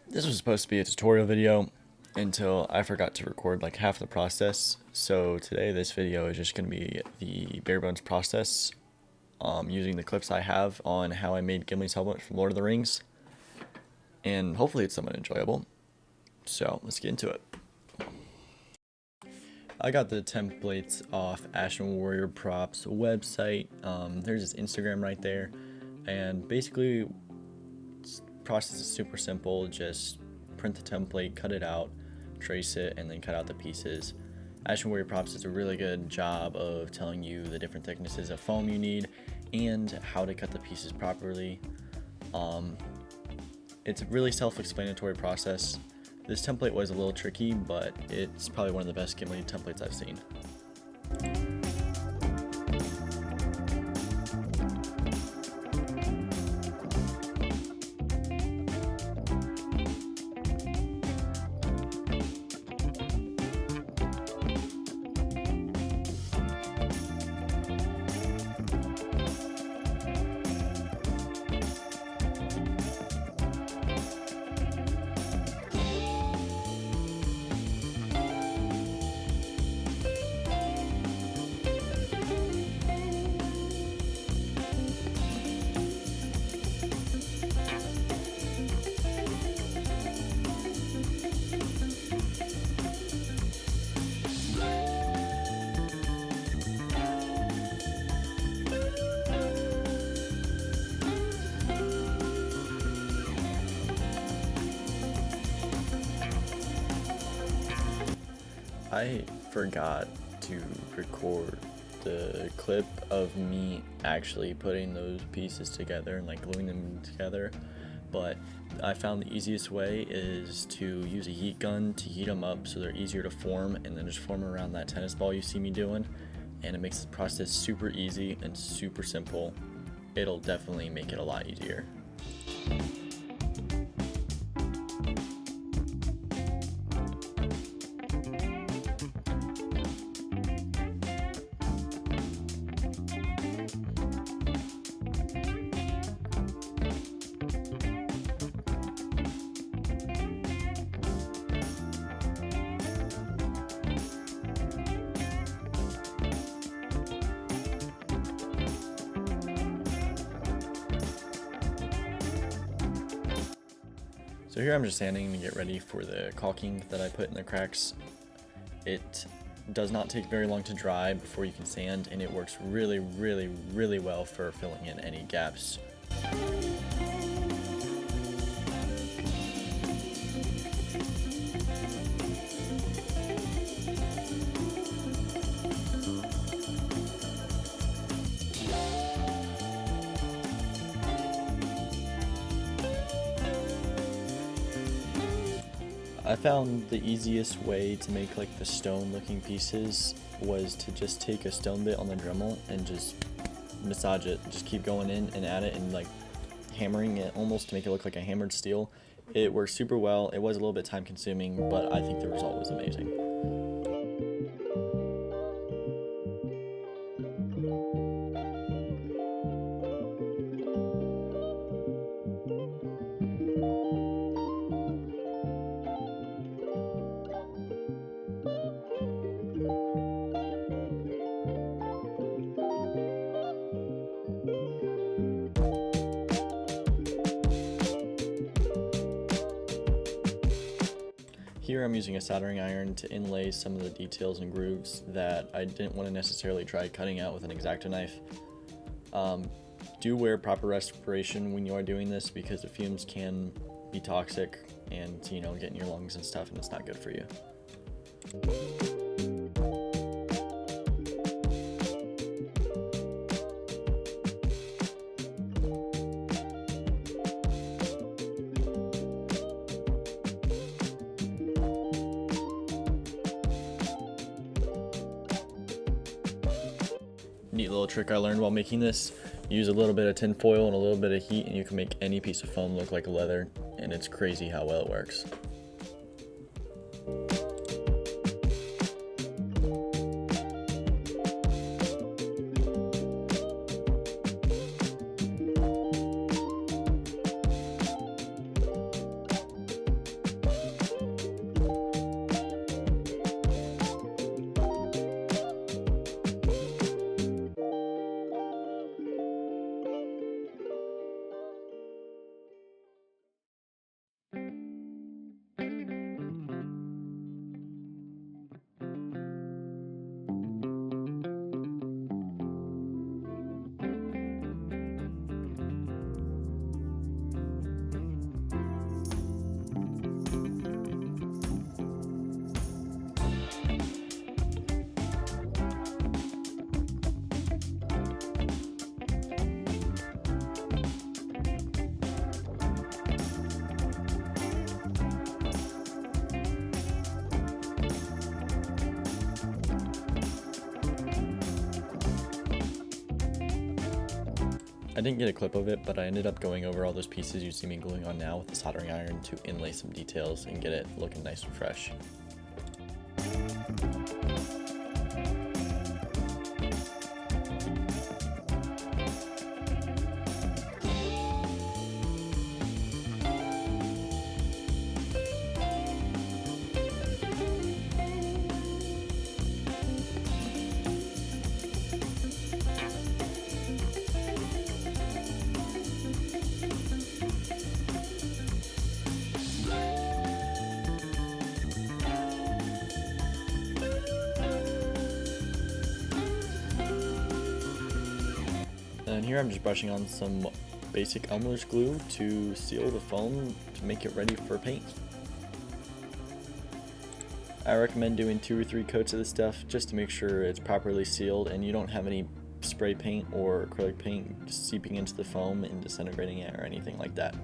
This was supposed to be a tutorial video until I forgot to record like half the process. So today this video is just going to be the bare bones process using the clips I have on how I made Gimli's helmet from Lord of the Rings. And hopefully it's somewhat enjoyable. So let's get into it. I got the templates off Ashen Warrior Props website. There's his Instagram right there. And basically, process is super simple. Just print the template, cut it out, trace it, and then cut out the pieces. Ashen Warrior Props does a really good job of telling you the different thicknesses of foam you need and how to cut the pieces properly. It's a really self-explanatory process. This template was a little tricky, but it's probably one of the best Gimli templates I've seen. I forgot to record the clip of me actually putting those pieces together and like gluing them together, but I found the easiest way is to use a heat gun to heat them up so they're easier to form, and then just form around that tennis ball you see me doing, and it makes the process super easy and super simple. It'll definitely make it a lot easier. So here I'm just sanding to get ready for the caulking that I put in the cracks. It does not take very long to dry before you can sand, and it works really well for filling in any gaps. I found the easiest way to make like the stone looking pieces was to just take a stone bit on the Dremel and just massage it, just keep going in and at it and like hammering it almost to make it look like a hammered steel. It worked super well. It was a little bit time consuming, but I think the result was amazing. Here I'm using a soldering iron to inlay some of the details and grooves that I didn't want to necessarily try cutting out with an X-Acto knife. Do wear proper respiration when you are doing this because the fumes can be toxic and, you know, get in your lungs and stuff, and it's not good for you. Neat little trick I learned while making this. Use a little bit of tin foil and a little bit of heat and you can make any piece of foam look like leather, and it's crazy how well it works. I didn't get a clip of it, but I ended up going over all those pieces you see me gluing on now with the soldering iron to inlay some details and get it looking nice and fresh. And here I'm just brushing on some basic Elmer's glue to seal the foam to make it ready for paint. I recommend doing 2 or 3 coats of this stuff just to make sure it's properly sealed and you don't have any spray paint or acrylic paint seeping into the foam and disintegrating it or anything like that.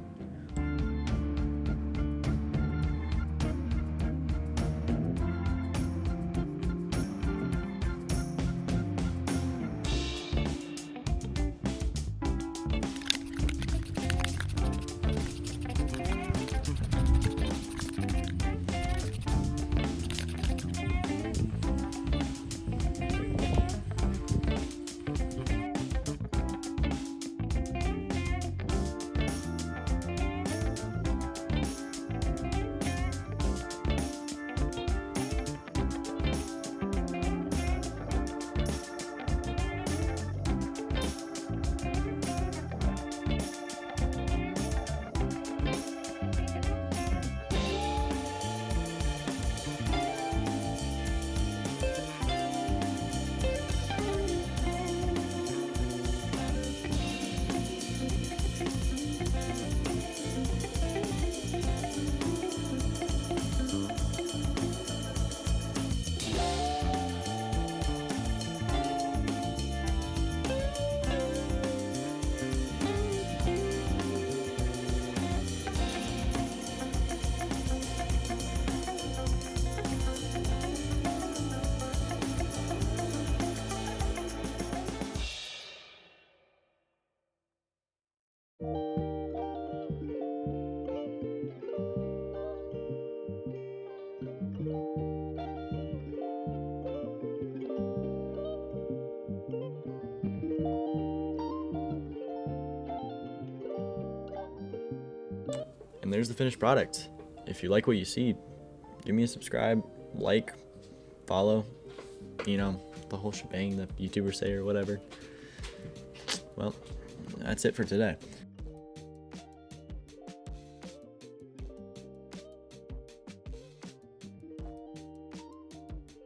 And there's the finished product. If you like what you see, give me a subscribe, like, follow, you know, the whole shebang that YouTubers say or whatever. Well, that's it for today.